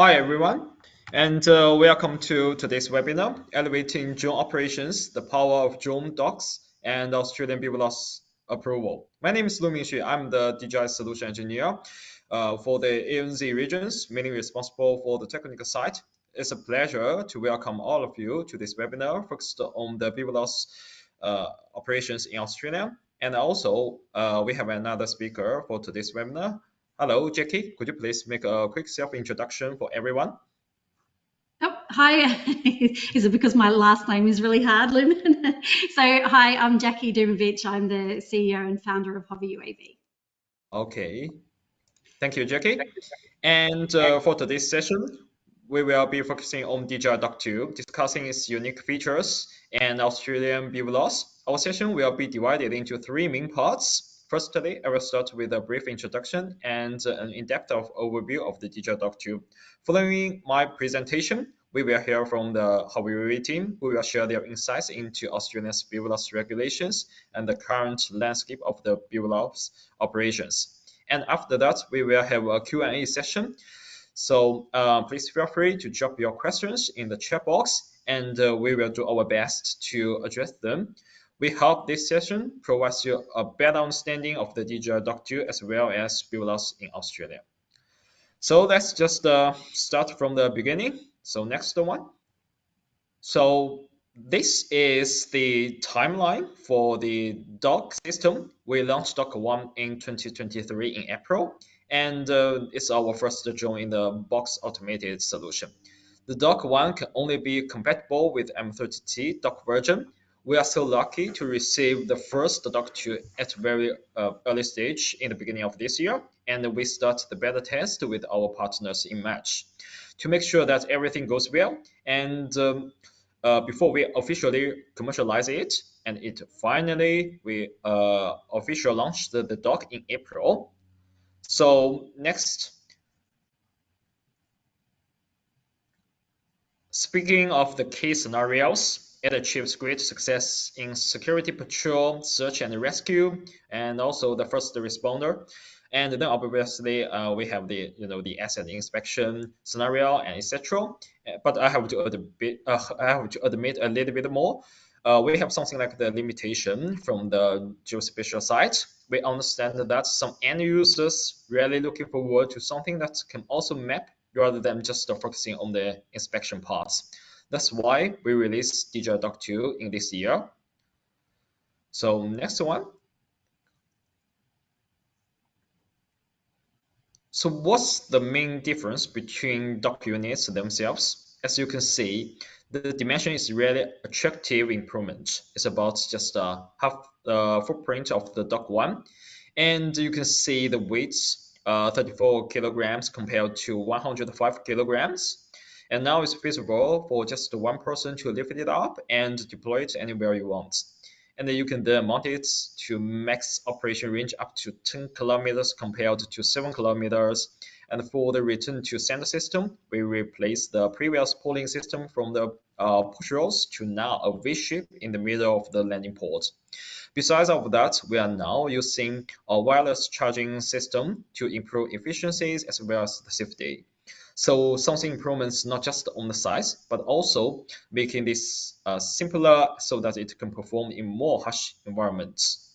Hi everyone, and welcome to today's webinar, Elevating Drone Operations, the Power of Drone Docs and Australian BVLOS Approval. My name is Lumen. I'm the DJI Solution Engineer for the ANZ regions, mainly responsible for the technical side. It's a pleasure to welcome all of you to this webinar focused on the BVLOS operations in Australia. And also, we have another speaker for today's webinar. Hello, Jackie. Could you please make a quick self-introduction for everyone? Oh, hi. Is it because my last name is really hard, Lumen? So, hi, I'm Jackie Dujmovic. I'm the CEO and founder of Hover UAV. Okay. Thank you, Jackie. And for today's session, we will be focusing on DJI Dock 2, discussing its unique features and Australian BVLOS. Our session will be divided into three main parts. Firstly, I will start with a brief introduction and an in-depth overview of the DJI Dock 2. Following my presentation, we will hear from the Hover UAV team, who will share their insights into Australia's BVLOS regulations and the current landscape of the BVLOS operations. And after that, we will have a Q&A session. So please feel free to drop your questions in the chat box, and we will do our best to address them. We hope this session provides you a better understanding of the DJI Dock 2 as well as BVLOS in Australia. So let's just start from the beginning. So next one. So this is the timeline for the dock system. We launched Dock 1 in 2023 in April, and it's our first drone in the box automated solution. The Dock 1 can only be compatible with M30T dock version. We are so lucky to receive the first Dock 2 at very early stage in the beginning of this year, and we start the beta test with our partners in March to make sure that everything goes well. And before we officially commercialize it, and it finally we officially launched the dock in April. So next, speaking of the key scenarios, it achieves great success in security patrol, search and rescue, and also the first responder. And then obviously we have the asset inspection scenario and etc. But I have to admit a little bit more. We have something like the limitation from the geospatial side. We understand that some end users really looking forward to something that can also map rather than just focusing on the inspection parts. That's why we released DJI Dock 2 in this year. So next one. So what's the main difference between dock units themselves? As you can see, the dimension is really attractive improvement. It's about just half the footprint of the Dock 1. And you can see the weights, 34 kilograms compared to 105 kilograms. And now it's feasible for just one person to lift it up and deploy it anywhere you want. And then you can then mount it to max operation range up to 10 kilometers compared to 7 kilometers. And for the return to sender system, we replace the previous pulling system from the push rods to now a V-shape in the middle of the landing port. Besides of that, we are now using a wireless charging system to improve efficiencies as well as the safety. So something improvements not just on the size, but also making this simpler so that it can perform in more harsh environments.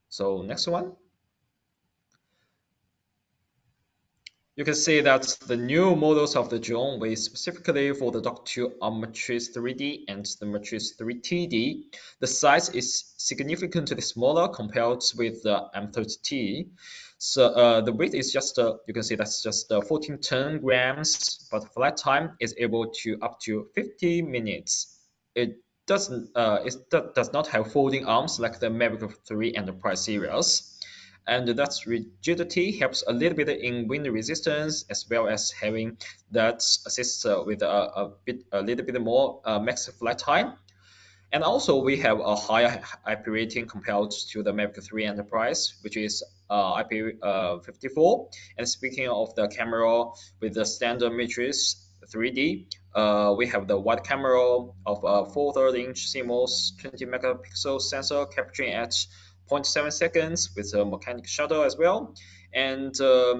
So next one. You can see that the new models of the drone were specifically for the Dock 2 are Matrix 3D and the Matrix 3TD. The size is significantly smaller compared with the M30T. So the weight is just, you can see that's just 1410 grams, but flight time is able to up to 50 minutes. It does not have folding arms like the Mavic 3 Enterprise series. And that rigidity helps a little bit in wind resistance, as well as having that assists with a little bit more max flight time. And also we have a higher IP rating compared to the Mavic 3 Enterprise, which is IP54. And speaking of the camera with the standard Matrix 3D, we have the wide camera of a 4/3-inch CMOS 20 megapixel sensor capturing at 0.7 seconds with a mechanical shutter as well. And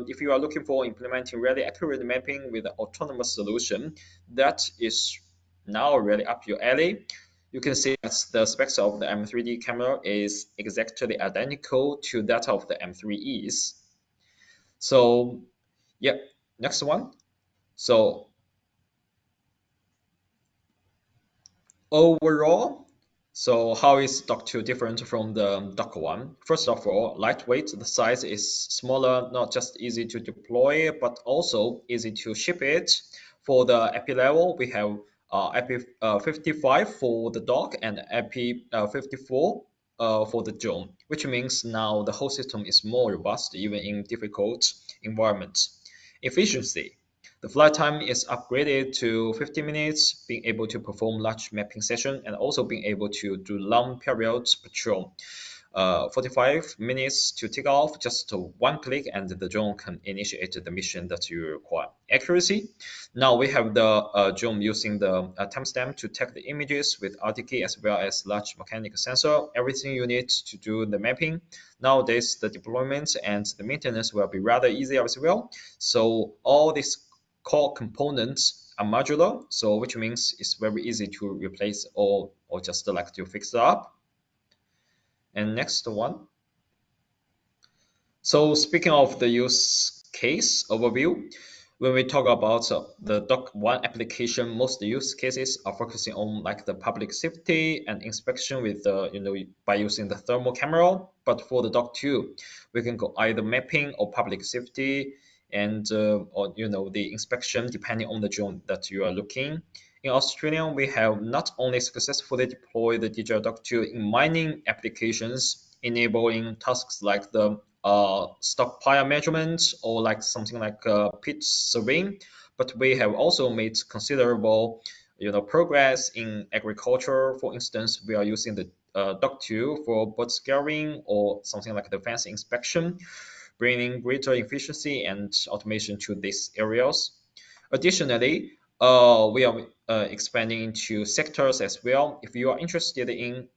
if you are looking for implementing really accurate mapping with an autonomous solution, that is now really up your alley. You can see that the specs of the M3D camera is exactly identical to that of the M3Es. So, yeah, next one. So overall, so how is Dock 2 different from the Dock 1? First of all, lightweight. The size is smaller, not just easy to deploy, but also easy to ship it. For the IP level, we have IP 55 for the dock and IP 54 for the drone, which means now the whole system is more robust even in difficult environments. Efficiency. The flight time is upgraded to 50 minutes, being able to perform large mapping session and also being able to do long periods patrol. 45 minutes to take off, just one click, and the drone can initiate the mission that you require. Accuracy. Now we have the drone using the timestamp to take the images with RTK as well as large mechanical sensor. Everything you need to do the mapping. Nowadays, the deployment and the maintenance will be rather easy as well. So all these core components are modular, so which means it's very easy to replace or just like to fix it up. And next one. So speaking of the use case overview, when we talk about the Dock 1 application, most use cases are focusing on like the public safety and inspection with by using the thermal camera. But for the Dock 2, we can go either mapping or public safety and or the inspection depending on the drone that you are looking. In Australia, we have not only successfully deployed the DJI Dock 2 in mining applications, enabling tasks like the stockpile measurement or like something like pit surveying, but we have also made considerable progress in agriculture. For instance, we are using the Dock 2 for bird scaring or something like the fence inspection, bringing greater efficiency and automation to these areas. Additionally, we are expanding into sectors as well. If you are interested in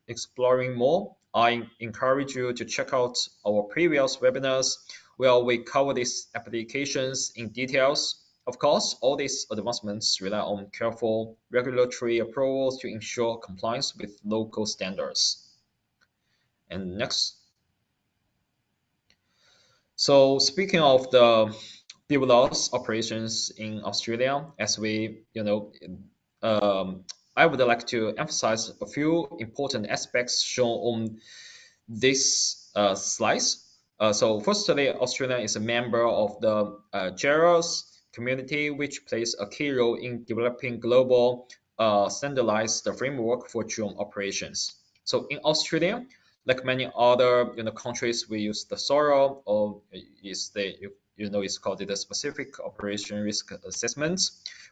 exploring more, I encourage you to check out our previous webinars where we cover these applications in details. Of course, all these advancements rely on careful regulatory approvals to ensure compliance with local standards. And next. So speaking of the BVLOS operations in Australia, as I would like to emphasize a few important aspects shown on this slides. So firstly, Australia is a member of the GEROS community, which plays a key role in developing global standardized framework for drone operations. So in Australia, like many other countries, we use the SORA, or is the it's called the specific operation risk assessment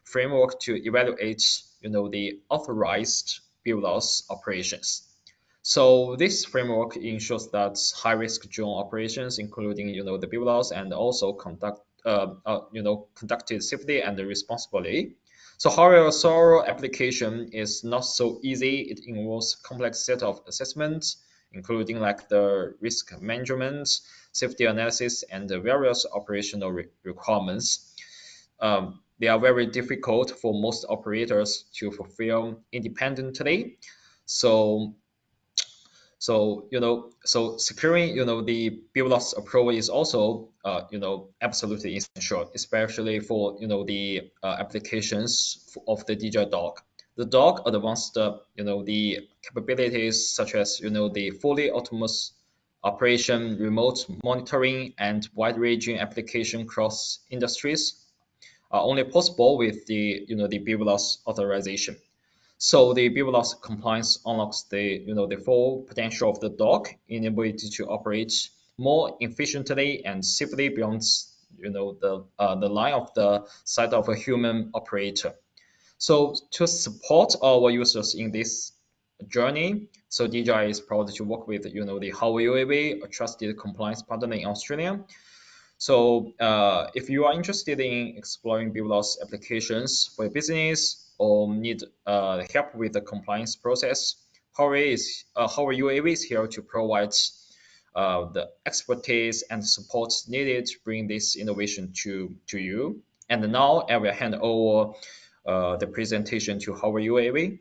framework to evaluate the authorized BVLOS operations. So this framework ensures that high-risk drone operations, including the BVLOS, and also conducted safely and responsibly. So however, SORA application is not so easy. It involves complex set of assessments, including like the risk management, safety analysis, and the various operational requirements. They are very difficult for most operators to fulfill independently. So securing the BVLOS approval is also absolutely essential, especially for the applications of the DJI Dock. The Dock advanced the capabilities such as the fully autonomous operation, remote monitoring, and wide-ranging application across industries are only possible with the BVLOS authorization. So the BVLOS compliance unlocks the full potential of the dock, enabling it to operate more efficiently and safely beyond the line of the sight of a human operator. So to support our users in this journey, so DJI is proud to work with the Hover UAV, a trusted compliance partner in Australia. So if you are interested in exploring BVLOS applications for your business or need help with the compliance process, Hover UAV is here to provide the expertise and support needed to bring this innovation to you. And now I will hand over the presentation to Hover UAV.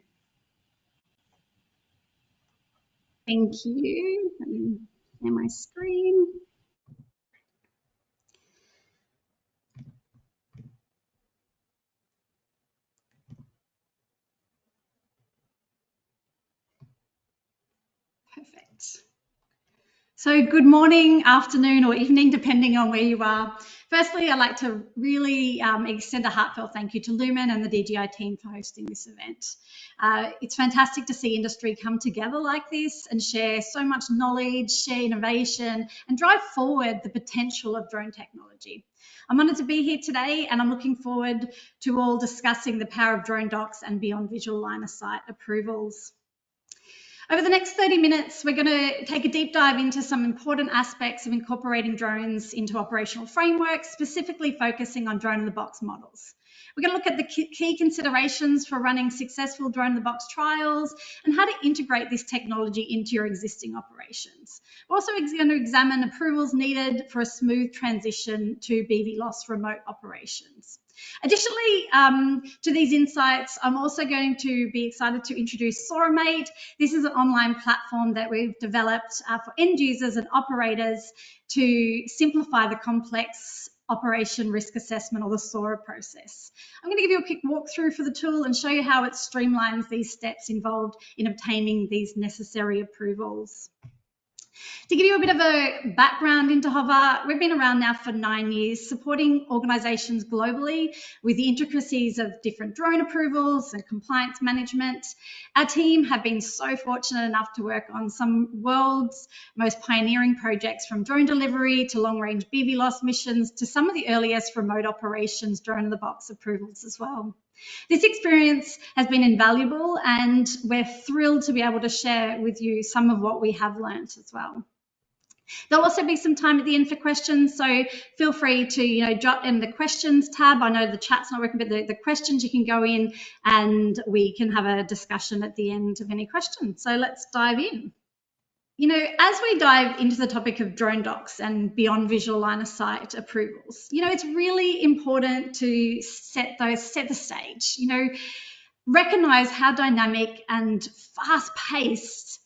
Thank you. Let me share my screen. Perfect. So good morning, afternoon, or evening, depending on where you are. Firstly, I'd like to really extend a heartfelt thank you to Lumen and the DJI team for hosting this event. It's fantastic to see industry come together like this and share so much knowledge, share innovation, and drive forward the potential of drone technology. I'm honoured to be here today, and I'm looking forward to all discussing the power of drone docs and beyond visual line of sight approvals. Over the next 30 minutes, we're going to take a deep dive into some important aspects of incorporating drones into operational frameworks, specifically focusing on drone-in-the-box models. We're going to look at the key considerations for running successful drone-in-the-box trials and how to integrate this technology into your existing operations. We're also going to examine approvals needed for a smooth transition to BVLOS remote operations. Additionally, to these insights, I'm also going to be excited to introduce SORA-Mate. This is an online platform that we've developed for end users and operators to simplify the complex operation risk assessment, or the SORA process. I'm going to give you a quick walkthrough for the tool and show you how it streamlines these steps involved in obtaining these necessary approvals. To give you a bit of a background into Hover, we've been around now for 9 years, supporting organisations globally with the intricacies of different drone approvals and compliance management. Our team have been so fortunate enough to work on some world's most pioneering projects, from drone delivery to long-range BVLOS missions to some of the earliest remote operations drone-in-the-box approvals as well. This experience has been invaluable, and we're thrilled to be able to share with you some of what we have learnt as well. There'll also be some time at the end for questions, so feel free to jot in the questions tab. I know the chat's not working, but the questions, you can go in and we can have a discussion at the end of any questions. So let's dive in. As we dive into the topic of drone docs and beyond visual line of sight approvals, it's really important to set the stage. Recognize how dynamic and fast-paced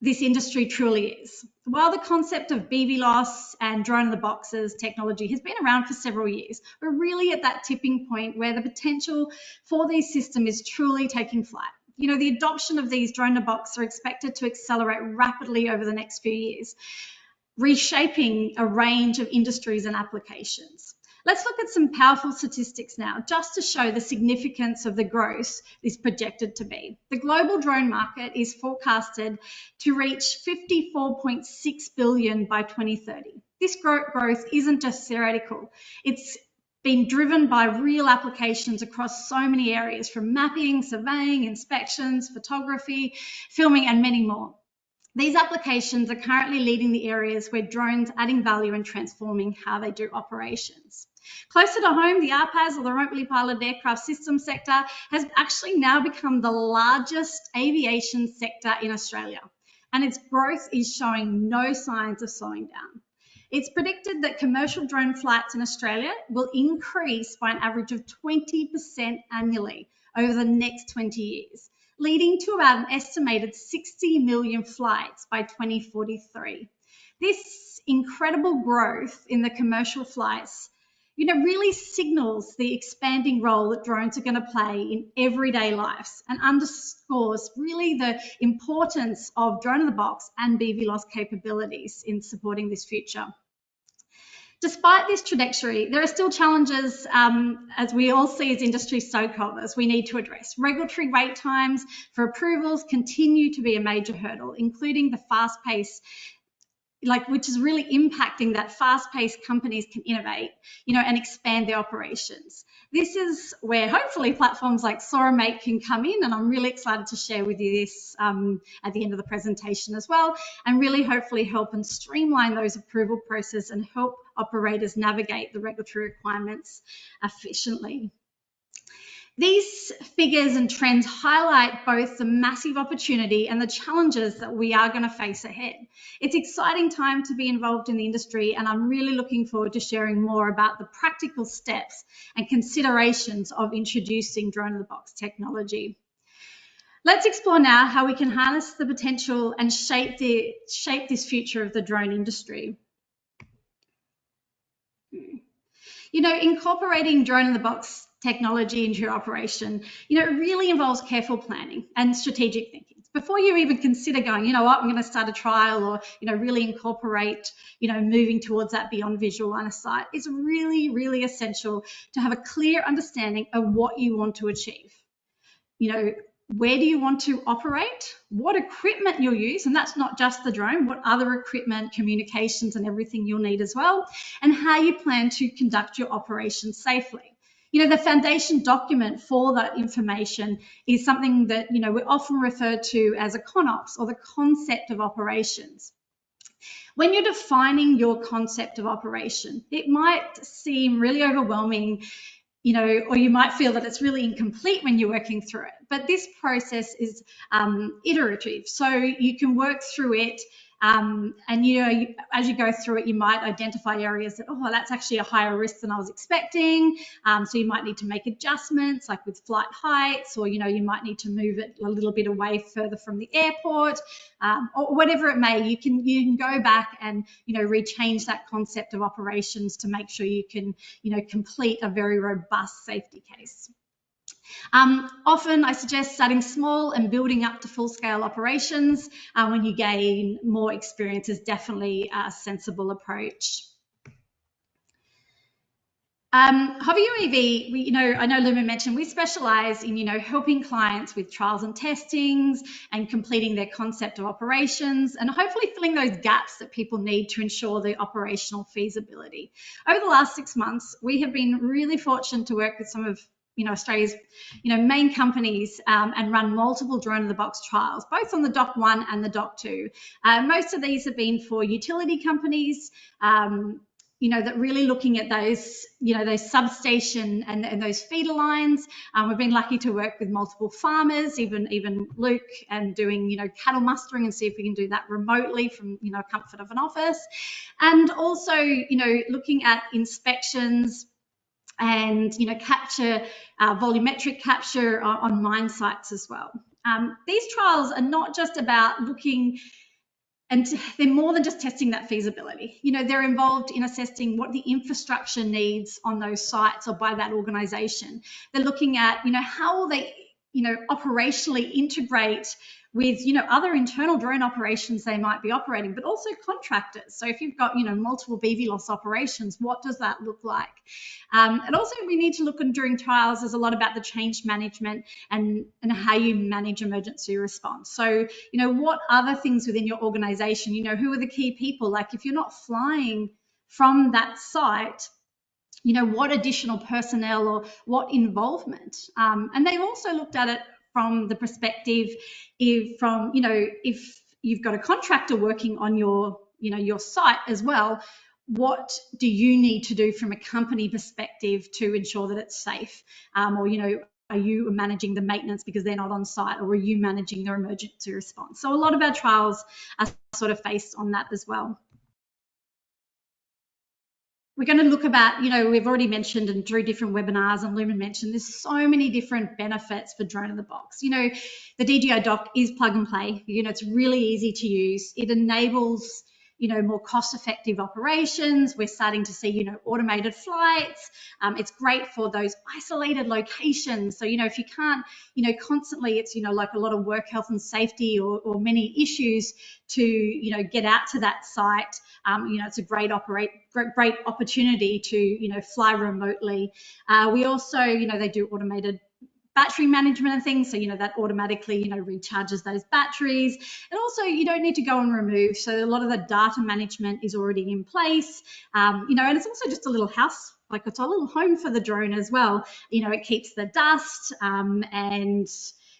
this industry truly is. While the concept of BVLOS and drone-in-the-boxes technology has been around for several years, we're really at that tipping point where the potential for these systems is truly taking flight. The adoption of these drone-in-the-box are expected to accelerate rapidly over the next few years, reshaping a range of industries and applications. Let's look at some powerful statistics now, just to show the significance of the growth is projected to be. The global drone market is forecasted to reach $54.6 billion by 2030. This growth isn't just theoretical. It's been driven by real applications across so many areas, from mapping, surveying, inspections, photography, filming, and many more. These applications are currently leading the areas where drones are adding value and transforming how they do operations. Closer to home, the RPAS, or the remotely piloted aircraft system sector, has actually now become the largest aviation sector in Australia, and its growth is showing no signs of slowing down. It's predicted that commercial drone flights in Australia will increase by an average of 20% annually over the next 20 years, leading to about an estimated 60 million flights by 2043. This incredible growth in the commercial flights really signals the expanding role that drones are going to play in everyday lives, and underscores really the importance of drone-in-the-box and BVLOS capabilities in supporting this future. Despite this trajectory, there are still challenges, as we all see as industry stakeholders, we need to address. Regulatory wait times for approvals continue to be a major hurdle, including the fast-paced, which is really impacting that fast-paced companies can innovate, and expand their operations. This is where hopefully platforms like SORA-Mate can come in, and I'm really excited to share with you this at the end of the presentation as well, and really hopefully help and streamline those approval processes and help operators navigate the regulatory requirements efficiently. These figures and trends highlight both the massive opportunity and the challenges that we are going to face ahead. It's an exciting time to be involved in the industry, and I'm really looking forward to sharing more about the practical steps and considerations of introducing drone-in-the-box technology. Let's explore now how we can harness the potential and shape this future of the drone industry. You know, incorporating drone-in-the-box technology into your operation, you know, it really involves careful planning and strategic thinking. Before you even consider going, you know what, I'm going to start a trial, or, you know, really incorporate, you know, moving towards that beyond visual line of sight, it's really, really essential to have a clear understanding of what you want to achieve. You know, where do you want to operate? What equipment you'll use, and that's not just the drone, what other equipment, communications and everything you'll need as well, and how you plan to conduct your operations safely. You know, the foundation document for that information is something that, you know, we often refer to as a CONOPS, or the concept of operations. When you're defining your concept of operation, it might seem really overwhelming, you know, or you might feel that it's really incomplete when you're working through it. But this process is iterative, so you can work through it, and, you know, as you go through it, you might identify areas that, oh, that's actually a higher risk than I was expecting. So you might need to make adjustments, like with flight heights, or, you know, you might need to move it a little bit away further from the airport, or whatever it may. You can go back and, you know, rechange that concept of operations to make sure you can, you know, complete a very robust safety case. Often I suggest starting small and building up to full-scale operations when you gain more experience is definitely a sensible approach. Hover UAV, you know, I know Lumen mentioned, we specialise in, you know, helping clients with trials and testings and completing their concept of operations, and hopefully filling those gaps that people need to ensure the operational feasibility. Over the last 6 months, we have been really fortunate to work with some of, you know, Australia's, you know, main companies and run multiple drone-in-the-box trials, both on the Dock 1 and the Dock 2. Most of these have been for utility companies, you know, that really looking at those, you know, those substation and those feeder lines. We've been lucky to work with multiple farmers, even Luke, and doing, you know, cattle mustering, and see if we can do that remotely from, you know, comfort of an office. And also, you know, looking at inspections and, you know, capture, volumetric capture on mine sites as well. These trials are not just about looking, and they're more than just testing that feasibility. You know, they're involved in assessing what the infrastructure needs on those sites or by that organisation. They're looking at, you know, how will they, you know, operationally integrate with, you know, other internal drone operations they might be operating, but also contractors. So if you've got, you know, multiple BVLOS operations, what does that look like? And also we need to look at, during trials, there's a lot about the change management and how you manage emergency response. So, you know, what other things within your organization, you know, who are the key people? Like if you're not flying from that site, you know, what additional personnel or what involvement? And they've also looked at it from the perspective if you've got a contractor working on your, you know, your site as well, what do you need to do from a company perspective to ensure that it's safe? Or, you know, are you managing the maintenance because they're not on site, or are you managing their emergency response? So a lot of our trials are sort of based on that as well. We're going to look about, you know, we've already mentioned and through different webinars, and Lumen mentioned, there's so many different benefits for drone-in-the-box. You know, the DJI Dock is plug and play. You know, it's really easy to use. It enables, you know, more cost-effective operations. We're starting to see, you know, automated flights. It's great for those isolated locations. So, you know, if you can't, you know, constantly, it's, you know, like a lot of work health and safety or many issues to, you know, get out to that site. You know, it's a great opportunity to, you know, fly remotely. We also, you know, they do automated battery management and things, so, you know, that automatically, you know, recharges those batteries. And also you don't need to go and remove, so a lot of the data management is already in place. You know, and it's also just a little house, like it's a little home for the drone as well. You know, it keeps the dust and,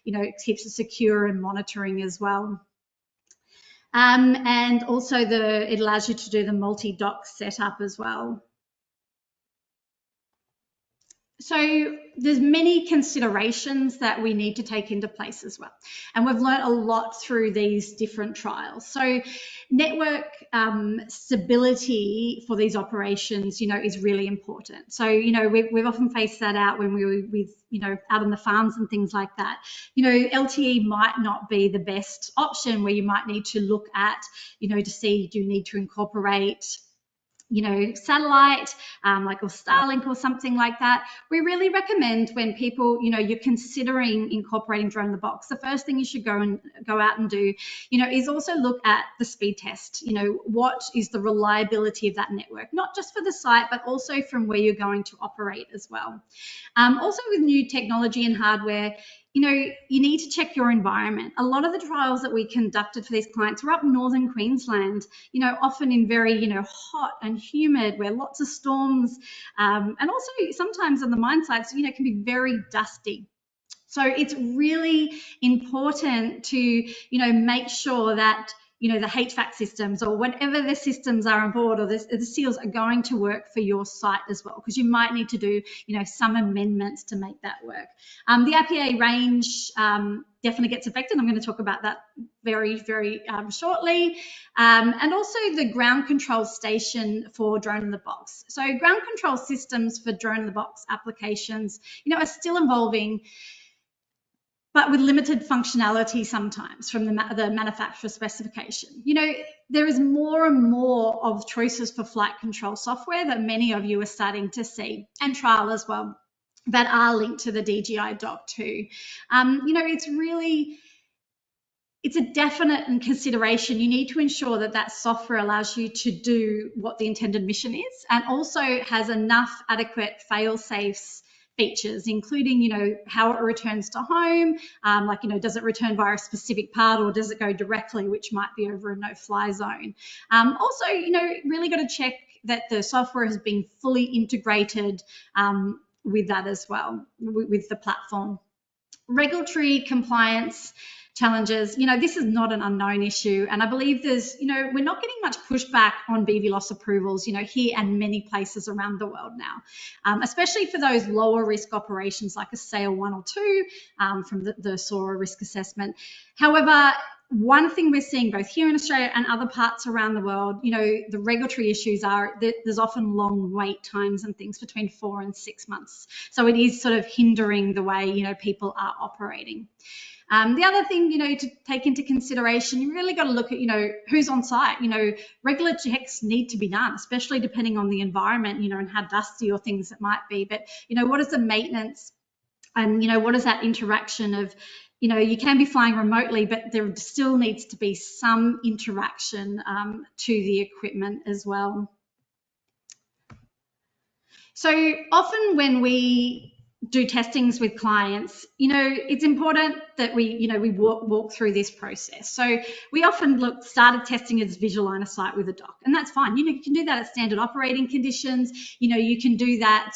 you know, it keeps it secure and monitoring as well. And also it allows you to do the multi-dock setup as well. So there's many considerations that we need to take into place as well. And we've learned a lot through these different trials. So network stability for these operations, is really important. So, we've often faced that out when we were with, out on the farms and things like that. LTE might not be the best option, where you might need to look at, to see, do you need to incorporate satellite, or Starlink or something like that. We really recommend when people, you're considering incorporating drone in the box, the first thing you should go out and do, is also look at the speed test. What is the reliability of that network, not just for the site, but also from where you're going to operate as well. Also with new technology and hardware, you need to check your environment. A lot of the trials that we conducted for these clients were up northern Queensland, often in very, hot and humid, where lots of storms, and also sometimes on the mine sites, can be very dusty. So it's really important to, make sure that, the HVAC systems or whatever the systems are on board, or the seals are going to work for your site as well, because you might need to do, some amendments to make that work. The IPA range definitely gets affected. I'm going to talk about that very, very shortly. And also the ground control station for drone in the box. So ground control systems for drone in the box applications, are still evolving, but with limited functionality sometimes from the manufacturer specification. There is more and more of choices for flight control software that many of you are starting to see, and trial as well, that are linked to the DJI Dock too. It's a definite consideration. You need to ensure that that software allows you to do what the intended mission is, and also has enough adequate fail-safes features, including, how it returns to home, does it return via a specific part, or does it go directly, which might be over a no-fly zone. Also, really got to check that the software has been fully integrated with that as well, with the platform. Regulatory compliance challenges, this is not an unknown issue, and I believe there's, we're not getting much pushback on BVLOS approvals, here and many places around the world now, especially for those lower risk operations like a SAIL 1 or 2 from the SORA risk assessment. However, one thing we're seeing both here in Australia and other parts around the world, the regulatory issues are that there's often long wait times and things between 4 and 6 months. So it is sort of hindering the way, people are operating. The other thing, to take into consideration, you really got to look at, who's on site. Regular checks need to be done, especially depending on the environment, and how dusty or things it might be. But, what is the maintenance, and, what is that interaction of, you can be flying remotely, but there still needs to be some interaction to the equipment as well. So often when we do testings with clients, it's important that we walk through this process. So we often started testing as visual line of sight with a dock, and that's fine. You can do that at standard operating conditions. You can do that,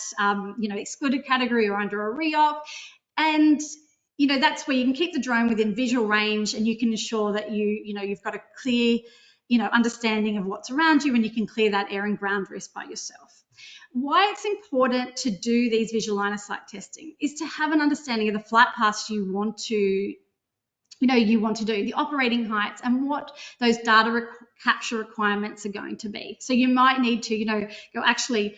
excluded category or under a REOC, and that's where you can keep the drone within visual range, and you can ensure that you've got a clear, understanding of what's around you, and you can clear that air and ground risk by yourself. Why it's important to do these visual line of sight testing is to have an understanding of the flight paths you want to do, the operating heights, and what those data capture requirements are going to be. So you might need to, go actually,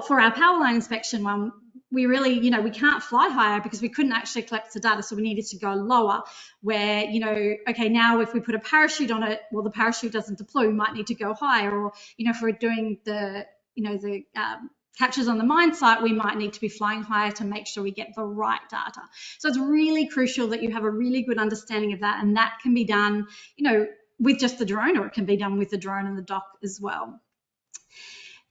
for our power line inspection one, we really, we can't fly higher because we couldn't actually collect the data, so we needed to go lower, where, okay, now if we put a parachute on it, well, the parachute doesn't deploy, we might need to go higher, or, if we're doing the captures on the mine site, we might need to be flying higher to make sure we get the right data. So it's really crucial that you have a really good understanding of that, and that can be done, with just the drone, or it can be done with the drone and the dock as well.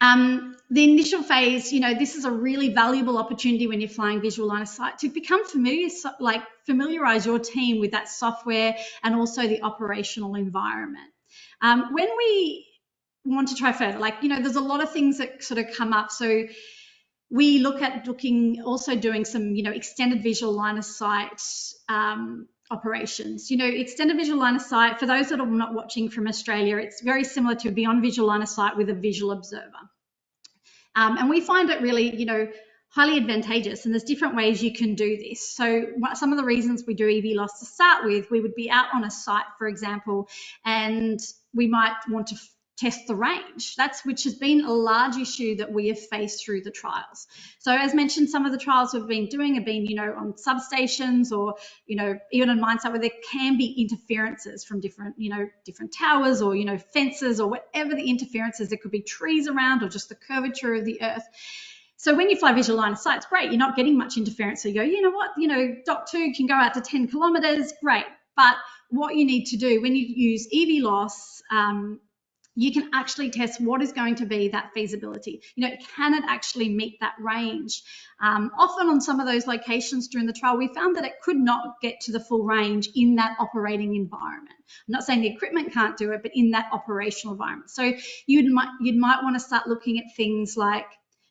The initial phase, this is a really valuable opportunity when you're flying visual line of sight to become familiarize your team with that software and also the operational environment. When we want to try further, there's a lot of things that sort of come up. So we look at also doing some, extended visual line of sight operations. Extended visual line of sight, for those that are not watching from Australia, it's very similar to beyond visual line of sight with a visual observer. And we find it really, highly advantageous, and there's different ways you can do this. So some of the reasons we do EVLOS to start with, we would be out on a site, for example, and we might want to test the range, which has been a large issue that we have faced through the trials. So as mentioned, some of the trials we've been doing have been, on substations or, even on mine site where there can be interferences from different towers or, fences or whatever the interferences. There could be trees around or just the curvature of the earth. So when you fly visual line of sight, it's great. You're not getting much interference. So you go, you know what, Dot 2 can go out to 10 kilometers, great. But what you need to do when you use EVLOS, you can actually test what is going to be that feasibility. Can it actually meet that range? Often on some of those locations during the trial, we found that it could not get to the full range in that operating environment. I'm not saying the equipment can't do it, but in that operational environment. So you might want to start looking at things like,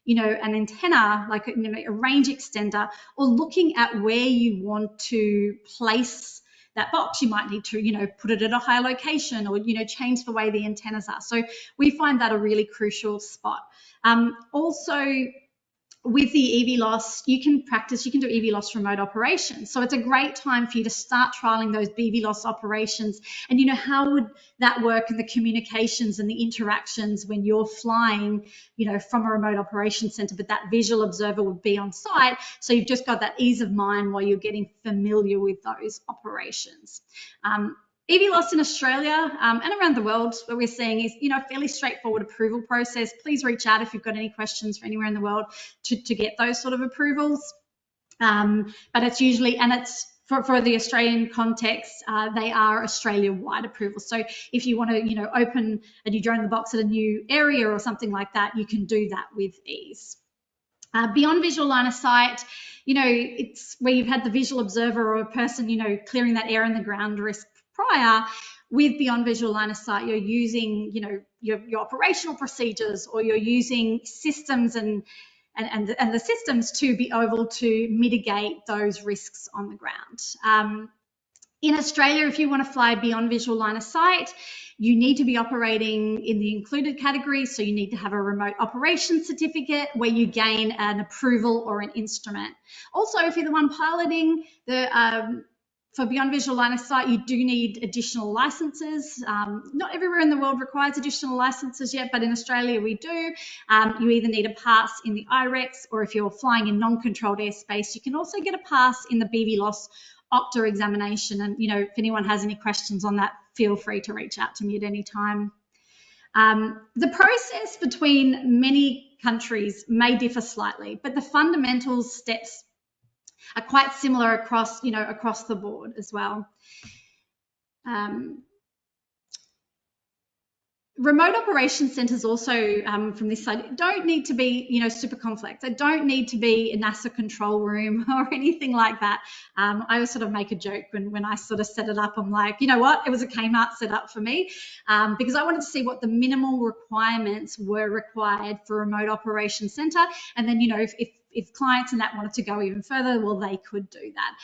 an antenna, like a range extender, or looking at where you want to place that box. You might need to, put it at a higher location or, change the way the antennas are. So we find that a really crucial spot. Also, with the EVLOS, you can do EVLOS remote operations. So it's a great time for you to start trialing those BVLOS operations. And, how would that work in the communications and the interactions when you're flying, from a remote operations center, but that visual observer would be on site. So you've just got that ease of mind while you're getting familiar with those operations. EVLOS in Australia and around the world, what we're seeing is, a fairly straightforward approval process. Please reach out if you've got any questions for anywhere in the world to get those sort of approvals. But it's usually, and it's for the Australian context, they are Australia-wide approvals. So if you want to, open a new drone in the box at a new area or something like that, you can do that with ease. Beyond visual line of sight, it's where you've had the visual observer or a person, clearing that air and the ground risk prior. With beyond visual line of sight, you're using, your operational procedures, or you're using systems and the systems to be able to mitigate those risks on the ground. In Australia, if you want to fly beyond visual line of sight, you need to be operating in the included category. So you need to have a remote operations certificate where you gain an approval or an instrument. Also, if you're the one piloting for beyond visual line of sight, you do need additional licenses. Not everywhere in the world requires additional licenses yet, but in Australia we do. You either need a pass in the IREX, or if you're flying in non-controlled airspace, you can also get a pass in the BVLOS Opta examination. And, if anyone has any questions on that, feel free to reach out to me at any time. The process between many countries may differ slightly, but the fundamental steps are quite similar across the board as well. Remote operation centers also, from this side, don't need to be, super complex. They don't need to be a NASA control room or anything like that. I always sort of make a joke when I sort of set it up. I'm like, you know what? It was a Kmart setup for me because I wanted to see what the minimal requirements were required for a remote operation center. And then, if clients and that wanted to go even further, well, they could do that.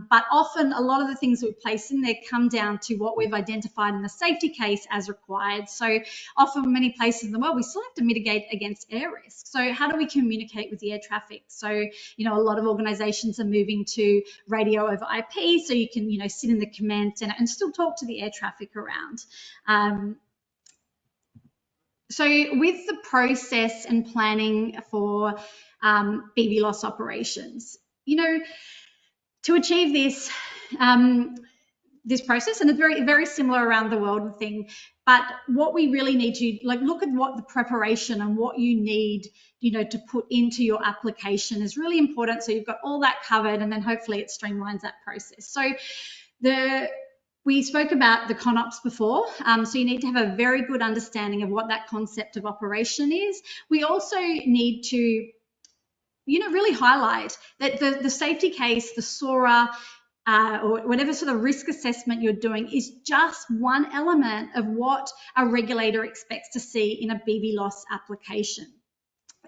But often a lot of the things we place in there come down to what we've identified in the safety case as required. So often many places in the world, we still have to mitigate against air risk. So how do we communicate with the air traffic? So, a lot of organizations are moving to radio over IP, so you can, sit in the command center and still talk to the air traffic around. So with the process and planning for BVLOS operations, to achieve this process, and it's very, very similar around the world thing, but what we really need to look at what the preparation and what you need, to put into your application is really important. So you've got all that covered, and then hopefully it streamlines that process. So we spoke about the ConOps before, so you need to have a very good understanding of what that concept of operation is. We also need to, really highlight that the safety case, the SORA, or whatever sort of risk assessment you're doing is just one element of what a regulator expects to see in a BVLOS application.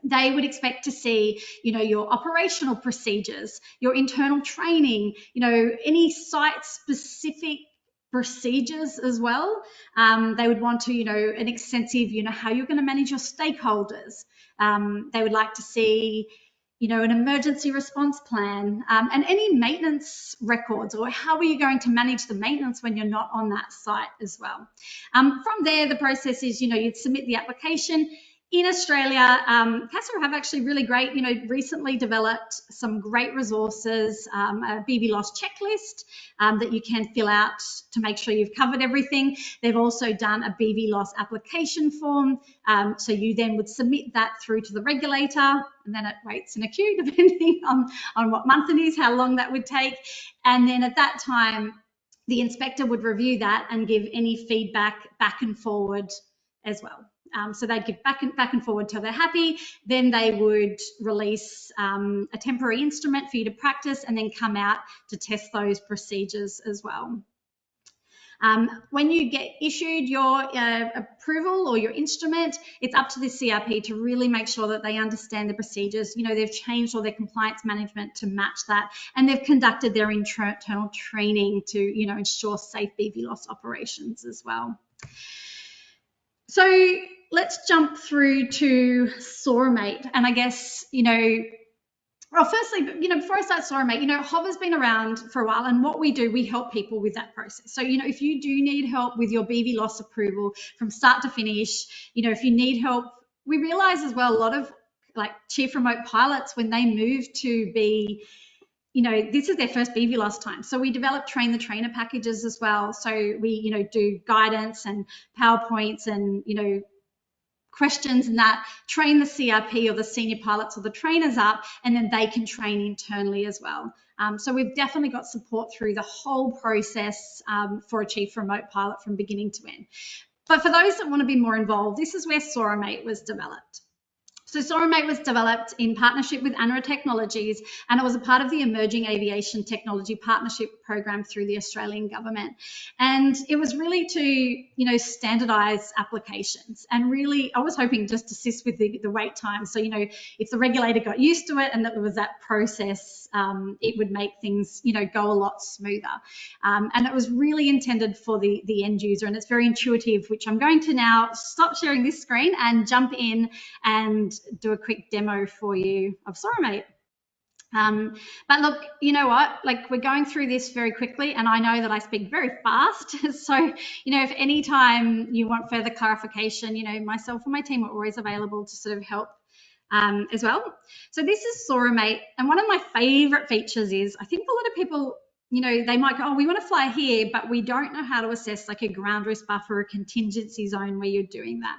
They would expect to see, your operational procedures, your internal training, any site-specific procedures as well. They would want to, an extensive, how you're going to manage your stakeholders. They would like to see, an emergency response plan, and any maintenance records, or how are you going to manage the maintenance when you're not on that site as well. From there, the process is, you'd submit the application. In Australia, CASA have actually really great, recently developed some great resources, a BVLOS checklist that you can fill out to make sure you've covered everything. They've also done a BVLOS application form. So you then would submit that through to the regulator, and then it waits in a queue depending on what month it is, how long that would take. And then at that time, the inspector would review that and give any feedback back and forward as well. So they'd give back and forward till they're happy. Then they would release a temporary instrument for you to practice, and then come out to test those procedures as well. When you get issued your approval or your instrument, it's up to the CRP to really make sure that they understand the procedures. They've changed all their compliance management to match that, and they've conducted their internal training to, ensure safe BVLOS operations as well. So let's jump through to SORA-Mate. And I guess, well, firstly, before I start SORA-Mate, Hover's been around for a while, and what we do, we help people with that process. So, if you do need help with your BVLOS approval from start to finish, if you need help, we realize as well, a lot of chief remote pilots, when they move to be, this is their first BVLOS time. So we develop train the trainer packages as well. So we, do guidance and PowerPoints and, questions, and that train the CRP or the senior pilots or the trainers up, and then they can train internally as well. So we've definitely got support through the whole process for a chief remote pilot from beginning to end. But for those that want to be more involved, this is where SORA-Mate was developed. So SORA-Mate was developed in partnership with ANRA Technologies, and it was a part of the Emerging Aviation Technology Partnership Program through the Australian government. And it was really to, standardise applications, and really, I was hoping just to assist with the wait time. So, if the regulator got used to it and that there was that process, it would make things, go a lot smoother. And it was really intended for the end user, and it's very intuitive, which I'm going to now stop sharing this screen and jump in and do a quick demo for you of SORA-Mate. But look, you know what, we're going through this very quickly, and I know that I speak very fast. So, if any time you want further clarification, myself and my team are always available to sort of help as well. So this is SORA-Mate, and one of my favorite features is, I think a lot of people, they might go, oh, we want to fly here, but we don't know how to assess a ground risk buffer or a contingency zone where you're doing that.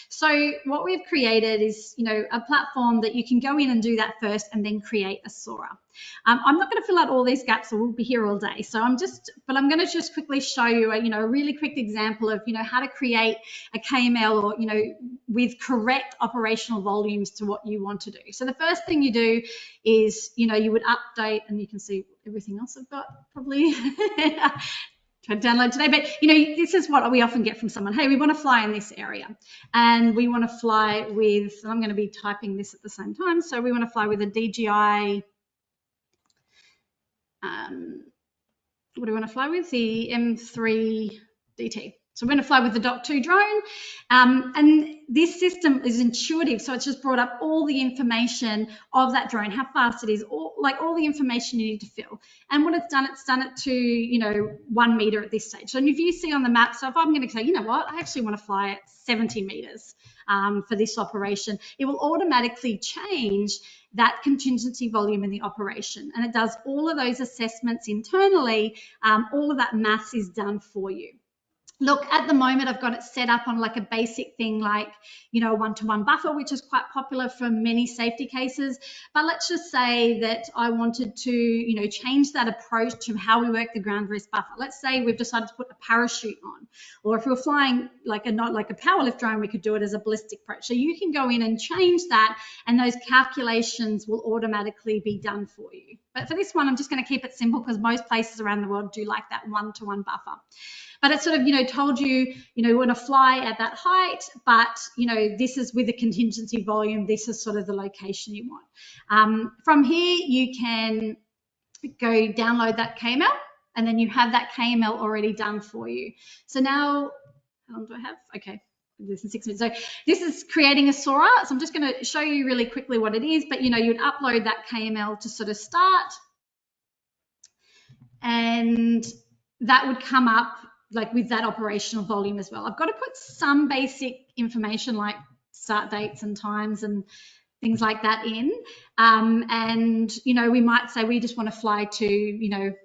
So what we've created is, a platform that you can go in and do that first, and then create a SORA. I'm not going to fill out all these gaps, or we'll be here all day. So I'm going to just quickly show you a really quick example of, how to create a KML, or, with correct operational volumes to what you want to do. So the first thing you do is, you would update, and you can see everything else I've got probably try to download today. But, this is what we often get from someone. Hey, we want to fly in this area, and we want to fly with, and I'm going to be typing this at the same time. So we want to fly with a DJI, what do we want to fly with? The M3 DT. So we're going to fly with the Dock 2 drone, and this system is intuitive. So it's just brought up all the information of that drone, how fast it is, all the information you need to fill. And what it's done it to, 1 meter at this stage. So if you see on the map, so if I'm going to say, I actually want to fly at 70 meters for this operation, it will automatically change that contingency volume in the operation. And it does all of those assessments internally. All of that maths is done for you. Look, at the moment, I've got it set up on a basic thing like, a 1-to-1 buffer, which is quite popular for many safety cases. But let's just say that I wanted to, change that approach to how we work the ground risk buffer. Let's say we've decided to put a parachute on, or if we were flying not like a power lift drone, we could do it as a ballistic approach. So you can go in and change that, and those calculations will automatically be done for you. But for this one, I'm just going to keep it simple, because most places around the world do like that 1-to-1 buffer. But it sort of, told you, you want to fly at that height, but, this is with the contingency volume, this is sort of the location you want. From here, you can go download that KML, and then you have that KML already done for you. So now, how long do I have? Okay. this in 6 minutes. So this is creating a SORA. So I'm just going to show you really quickly what it is, but you'd upload that KML to sort of start, and that would come up like with that operational volume as well. I've got to put some basic information like start dates and times and things like that in. And, we might say we just want to fly to,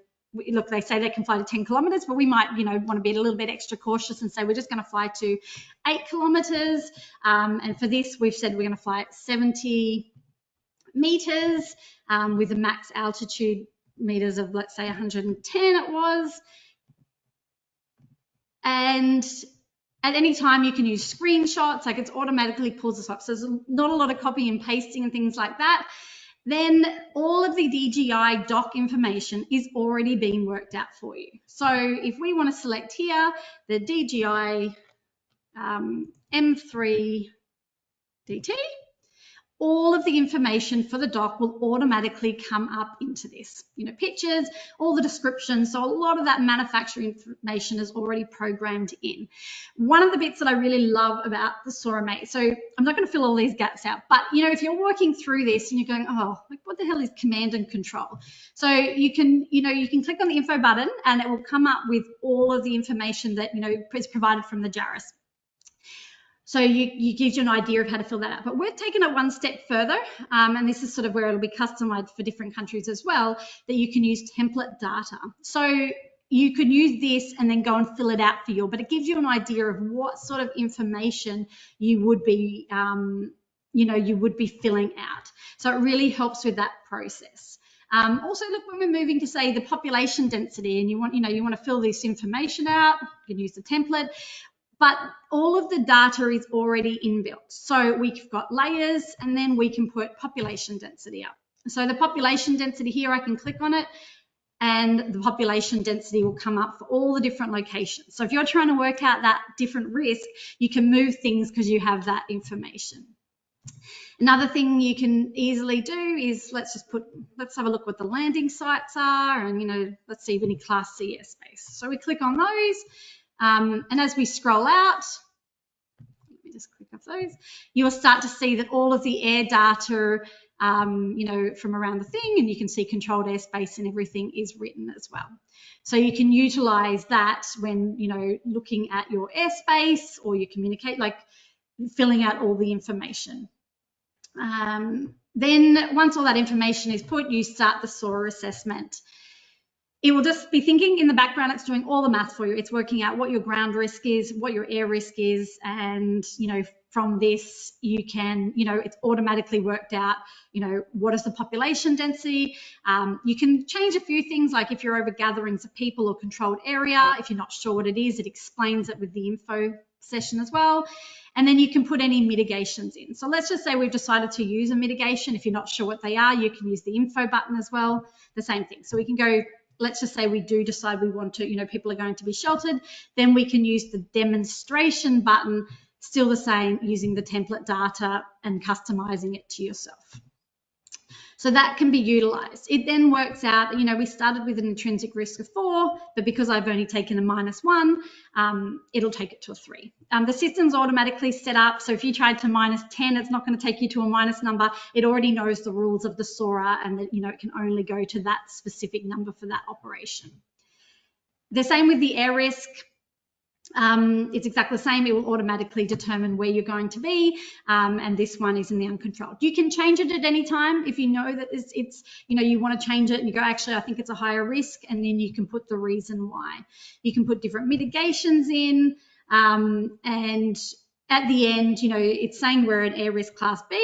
look, they say they can fly to 10 kilometers, but we might, want to be a little bit extra cautious and say we're just going to fly to 8 kilometers. And for this, we've said we're going to fly at 70 meters with a max altitude meters of, let's say, 110 it was. And at any time you can use screenshots, like it automatically pulls this up. So there's not a lot of copy and pasting and things like that. Then all of the DJI dock information is already being worked out for you. So if we want to select here the DJI M3 DT, all of the information for the dock will automatically come up into this, pictures, all the descriptions. So a lot of that manufacturer information is already programmed in. One of the bits that I really love about the SORA-Mate, so I'm not going to fill all these gaps out, but if you're working through this and you're going, oh, like what the hell is command and control? So you can click on the info button and it will come up with all of the information that, is provided from the JARIS. So you gives you an idea of how to fill that out. But we're taking it one step further, and this is sort of where it'll be customized for different countries as well, that you can use template data. So you could use this and then go and fill it out for you, but it gives you an idea of what sort of information you would be, you would be filling out. So it really helps with that process. Also, look, when we're moving to say the population density, and you want to fill this information out, you can use the template. But all of the data is already inbuilt. So we've got layers, and then we can put population density up. So the population density here, I can click on it, and the population density will come up for all the different locations. So if you're trying to work out that different risk, you can move things because you have that information. Another thing you can easily do is let's have a look what the landing sites are, and let's see any Class C airspace. So we click on those. And as we scroll out, let me just click off those, you will start to see that all of the air data, from around the thing, and you can see controlled airspace and everything is written as well. So you can utilize that when, looking at your airspace, or you communicate, like filling out all the information. Then once all that information is put, you start the SORA assessment. It will just be thinking in the background, it's doing all the math for you. It's working out what your ground risk is, what your air risk is, and, from this, you can, it's automatically worked out, what is the population density. You can change a few things, like if you're over gatherings of people or controlled area, if you're not sure what it is, it explains it with the info session as well. And then you can put any mitigations in. So let's just say we've decided to use a mitigation. If you're not sure what they are, you can use the info button as well, the same thing. So we can go, let's just say we do decide we want to, people are going to be sheltered, then we can use the demonstration button, still the same, using the template data and customizing it to yourself. So that can be utilized. It then works out, we started with an intrinsic risk of 4, but because I've only taken a -1, it'll take it to a 3. The system's automatically set up, so if you tried to -10, it's not going to take you to a minus number. It already knows the rules of the SORA, and that, it can only go to that specific number for that operation. The same with the air risk. It's exactly the same. It will automatically determine where you're going to be, and this one is in the uncontrolled. You can change it at any time if you know that it's you want to change it and you go, actually I think it's a higher risk, and then you can put the reason why. You can put different mitigations in, and at the end, it's saying we're an air risk class B,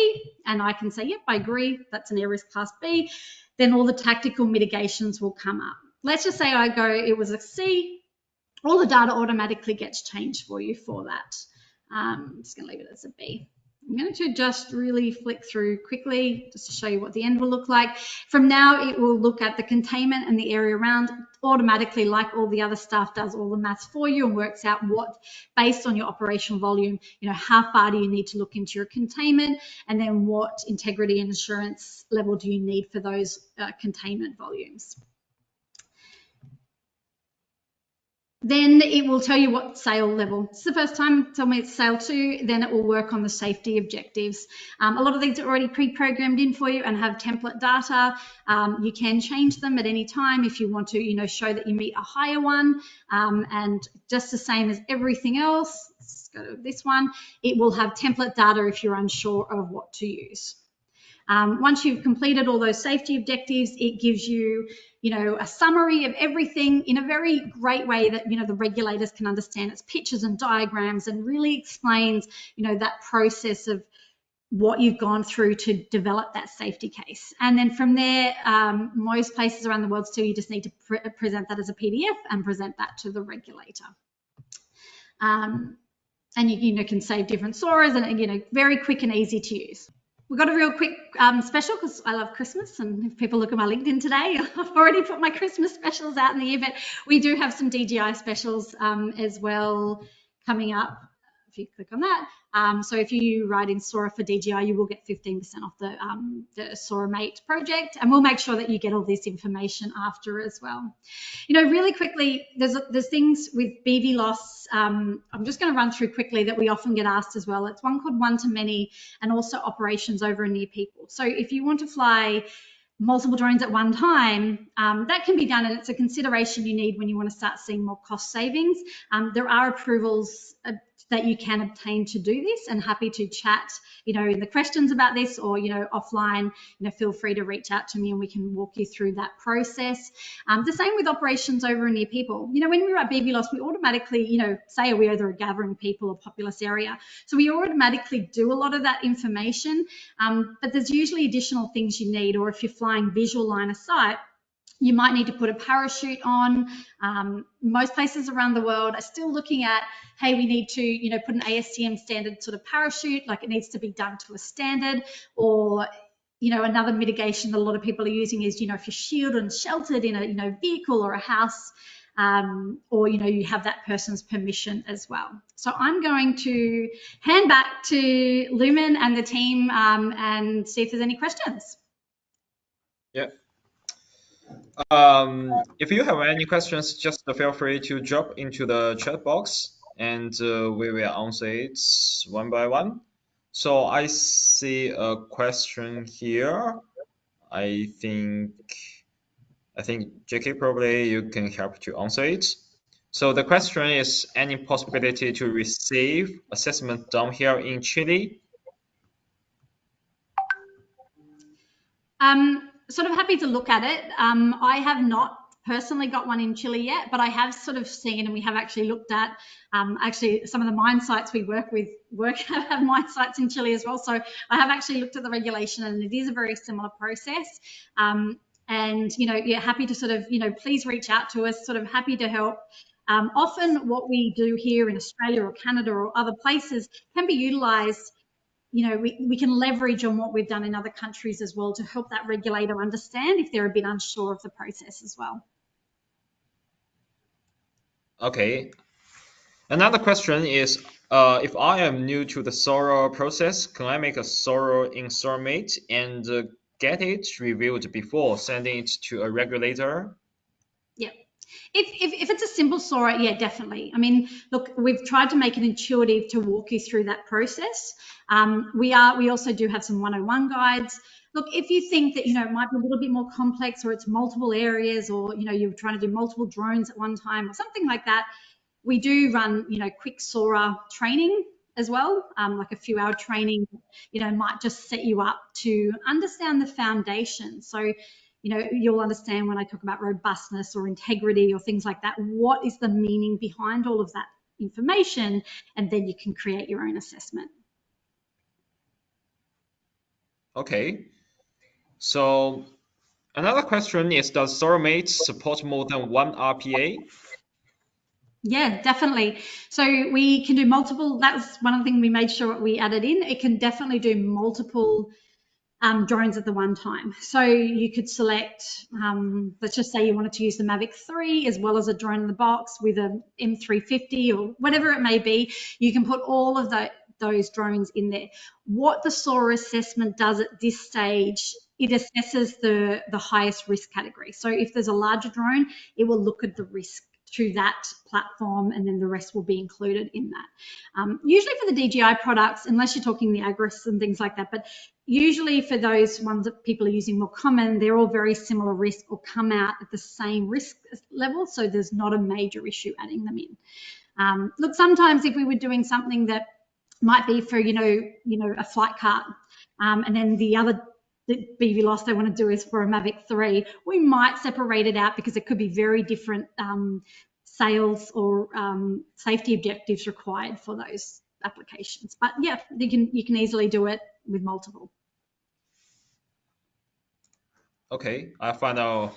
and I can say, yep, I agree, that's an air risk class B. Then all the tactical mitigations will come up. Let's just say I go, it was a C. All the data automatically gets changed for you for that. I'm just going to leave it as a B. I'm going to just really flick through quickly just to show you what the end will look like. From now, it will look at the containment and the area around automatically, like all the other stuff, does all the maths for you and works out what, based on your operational volume, how far do you need to look into your containment, and then what integrity and assurance level do you need for those containment volumes. then it will tell you what sail level. It's the first time tell me it's sail 2, then it will work on the safety objectives. A lot of these are already pre-programmed in for you and have template data. You can change them at any time if you want to, show that you meet a higher one. And just the same as everything else, let's go to this one, it will have template data if you're unsure of what to use. Once you've completed all those safety objectives, it gives you, a summary of everything in a very great way that, the regulators can understand. It's pictures and diagrams and really explains, that process of what you've gone through to develop that safety case. And then from there, most places around the world still, you just need to present that as a PDF and present that to the regulator. And you can save different SORAs and, very quick and easy to use. We've got a real quick special because I love Christmas, and if people look at my LinkedIn today, I've already put my Christmas specials out in the year, but we do have some DJI specials as well coming up. If you click on that, so if you write in SORA for DJI, you will get 15% off the SORA-Mate project, and we'll make sure that you get all this information after as well. Really quickly, there's things with BVLOS. I'm just going to run through quickly that we often get asked as well. It's one called one-to-many, and also operations over and near people. So if you want to fly multiple drones at one time, that can be done, and it's a consideration you need when you want to start seeing more cost savings. There are approvals that you can obtain to do this, and happy to chat, in the questions about this, or, offline, feel free to reach out to me and we can walk you through that process. The same with operations over and near people. When we write BVLOS, we automatically, say we're either a gathering people or populous area. So we automatically do a lot of that information, but there's usually additional things you need, or if you're flying visual line of sight, you might need to put a parachute on. Most places around the world are still looking at, hey, we need to, put an ASTM standard sort of parachute, like it needs to be done to a standard. Or, another mitigation that a lot of people are using is, if you're shielded and sheltered in a vehicle or a house, or, you have that person's permission as well. So I'm going to hand back to Lumen and the team and see if there's any questions. Yeah. If you have any questions, just feel free to drop into the chat box, and we will answer it one by one. So I see a question here. I think Jackie, probably you can help to answer it. So the question is, any possibility to receive assessment done here in Chile? Sort of happy to look at it. I have not personally got one in Chile yet, but I have sort of seen, and we have actually looked at, actually some of the mine sites we work with have mine sites in Chile as well. So I have actually looked at the regulation, and it is a very similar process. And, yeah, happy to sort of, please reach out to us, sort of happy to help. Often what we do here in Australia or Canada or other places can be utilised. We can leverage on what we've done in other countries as well to help that regulator understand if they're a bit unsure of the process as well. Okay. Another question is, if I am new to the SORA process, can I make a SORA in SORA-Mate and get it reviewed before sending it to a regulator? Yeah. If it's a simple SORA, yeah, definitely. I mean, look, we've tried to make it intuitive to walk you through that process. We also do have some 101 guides. Look, if you think that, it might be a little bit more complex, or it's multiple areas, or, you're trying to do multiple drones at one time or something like that, we do run, quick SORA training as well, like a few hour training, might just set you up to understand the foundation. So, you'll understand when I talk about robustness or integrity or things like that, what is the meaning behind all of that information, and then you can create your own assessment. Okay. So another question is, does SORA-Mate support more than one RPA? Yeah, definitely. So we can do multiple. That's one of the things we made sure we added in. It can definitely do multiple drones at the one time. So you could select, let's just say you wanted to use the Mavic 3 as well as a drone in the box with a M350 or whatever it may be. You can put all of those drones in there. What the SORA assessment does at this stage, it assesses the highest risk category. So if there's a larger drone, it will look at the risk to that platform, and then the rest will be included in that. Usually for the DJI products, unless you're talking the Agris and things like that, but usually for those ones that people are using more common, they're all very similar risk or come out at the same risk level, so there's not a major issue adding them in. Look, sometimes if we were doing something that might be for, a flight cart, and then the BVLOS they want to do is for a Mavic 3, we might separate it out because it could be very different sales or safety objectives required for those applications. But yeah, you can easily do it with multiple. Okay, I find out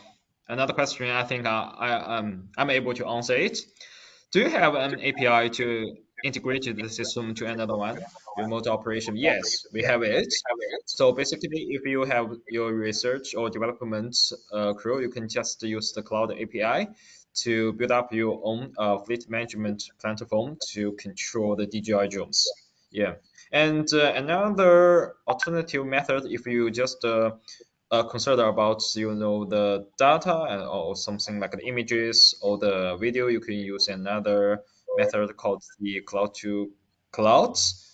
another question. I think I'm able to answer it. Do you have an API to integrate the system to another one? Remote operation? Yes, we have it. So basically, if you have your research or development crew, you can just use the cloud API to build up your own fleet management platform to control the DJI drones. Yeah. And another alternative method, if you just consider about the data or something like the images or the video, you can use another method called the cloud to clouds.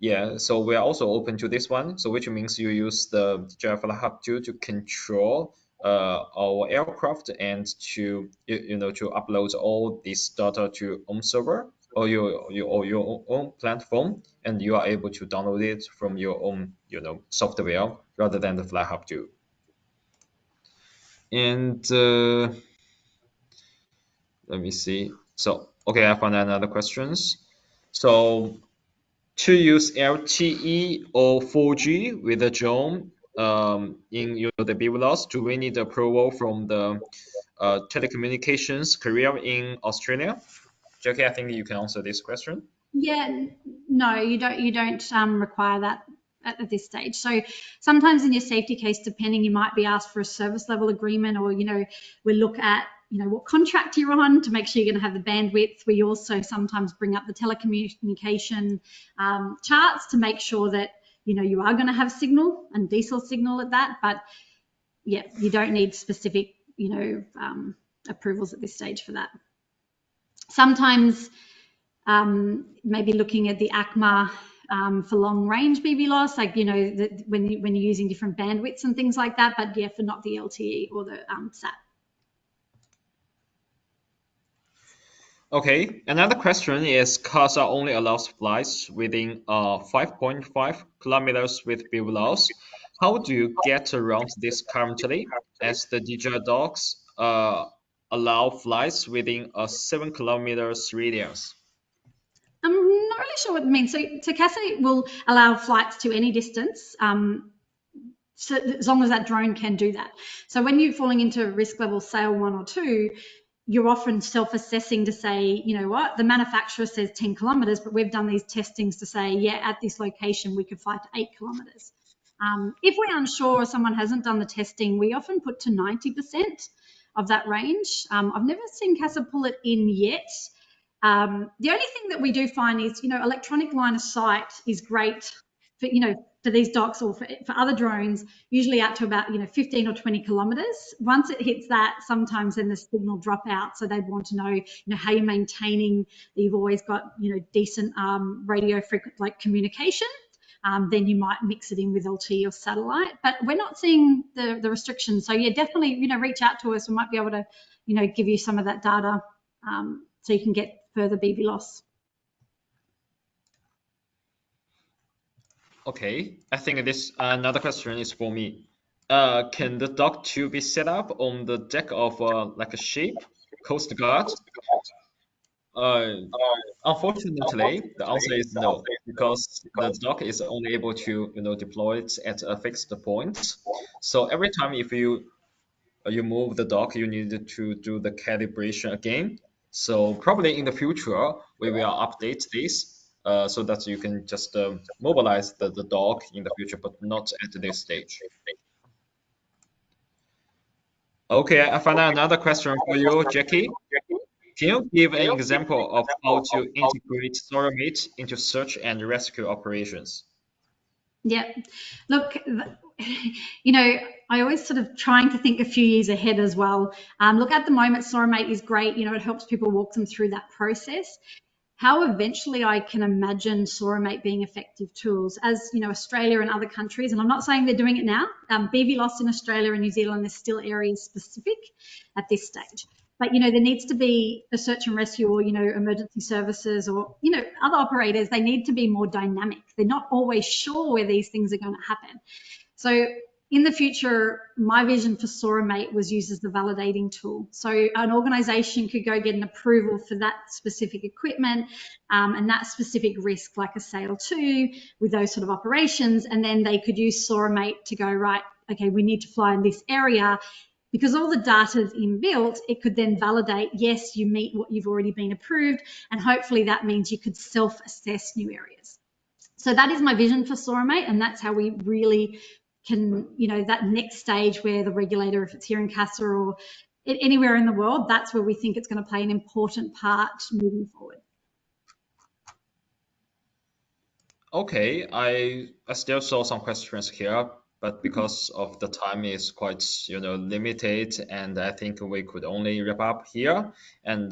Yeah, so we are also open to this one. So which means you use the DJI Flight Hub 2 to control our aircraft and to to upload all this data to your own server or your own platform, and you are able to download it from your own software rather than the Flight Hub 2. And let me see. So, okay, I found another questions. So, to use LTE or 4G with a drone in the BVLOS, do we need approval from the telecommunications career in Australia? Jackie, I think you can answer this question. Yeah, no, you don't require that at this stage. So sometimes in your safety case, depending, you might be asked for a service level agreement, or we look at what contract you're on to make sure you're going to have the bandwidth. We also sometimes bring up the telecommunication charts to make sure that you are going to have signal and diesel signal at that. But yeah, you don't need specific approvals at this stage for that. Sometimes maybe looking at the ACMA for long range BVLOS, like when you're using different bandwidths and things like that, but yeah, for not the LTE or the SAT. Okay, another question is CASA only allows flights within 5.5 kilometers with BVLOS. How do you get around this currently, as the DJI dogs allow flights within a 7 kilometers radius? I'm not really sure what it means. So CASA will allow flights to any distance, so as long as that drone can do that. So when you're falling into risk level SAIL 1 or 2, you're often self-assessing to say, the manufacturer says 10 kilometers, but we've done these testings to say, yeah, at this location, we could fly to 8 kilometers. If we're unsure or someone hasn't done the testing, we often put to 90% of that range. I've never seen CASA pull it in yet. The only thing that we do find is, electronic line of sight is great for these docs or for other drones, usually out to about 15 or 20 kilometers. Once it hits that, sometimes then the signal drop out. So they'd want to know how you're maintaining that you've always got decent radio frequency communication. Then you might mix it in with LTE or satellite. But we're not seeing the restrictions. So yeah, definitely reach out to us. We might be able to give you some of that data so you can get further BVLOS. Okay, I think this another question is for me. Can the Dock 2 be set up on the deck of like a ship, Coast Guard? Unfortunately, the answer is no, because the dock is only able to deploy it at a fixed point. So every time if you move the dock, you need to do the calibration again. So probably in the future we will update this so that you can just mobilize the dock in the future, but not at this stage. Okay, I found another question for you, Jackie. Can you give an example of how to integrate SORA-Mate into search and rescue operations? Yeah, look, I always sort of trying to think a few years ahead as well. Look, at the moment, SORA-Mate is great. It helps people walk them through that process. How eventually I can imagine SORA-Mate being effective tools, as Australia and other countries, and I'm not saying they're doing it now. BVLOS in Australia and New Zealand is still area specific at this stage. But there needs to be a search and rescue, or emergency services, or other operators. They need to be more dynamic. They're not always sure where these things are going to happen. So in the future, my vision for SORA-Mate was used as the validating tool. So an organisation could go get an approval for that specific equipment and that specific risk, like a Sale 2 with those sort of operations, and then they could use SORA-Mate to go, right, okay, we need to fly in this area. Because all the data is inbuilt, it could then validate, yes, you meet what you've already been approved, and hopefully that means you could self-assess new areas. So that is my vision for SORA-Mate, and that's how we really can, that next stage where the regulator, if it's here in CASA or anywhere in the world, that's where we think it's going to play an important part moving forward. Okay, I still saw some questions here, but because of the time is quite limited, and I think we could only wrap up here. And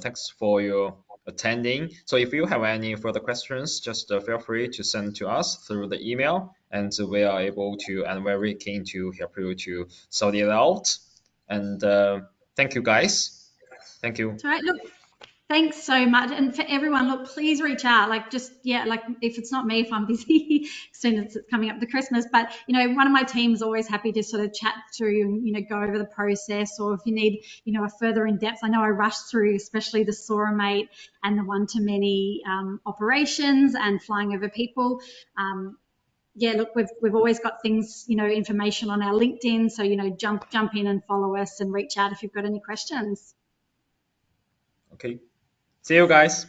thanks for your attending. So if you have any further questions, just feel free to send to us through the email, and we are able to and very keen to help you to sort it out. And thank you, guys. Thank you. All right, look. Thanks so much. And for everyone, look, please reach out. Like if it's not me, if I'm busy, soon as it's coming up to Christmas. But, one of my team is always happy to sort of chat through and, go over the process. Or if you need, a further in depth, I know I rushed through, especially the SORA-Mate and the one-to-many operations and flying over people. Yeah, look, we've always got things, information on our LinkedIn. So, jump in and follow us and reach out if you've got any questions. Okay. See you guys.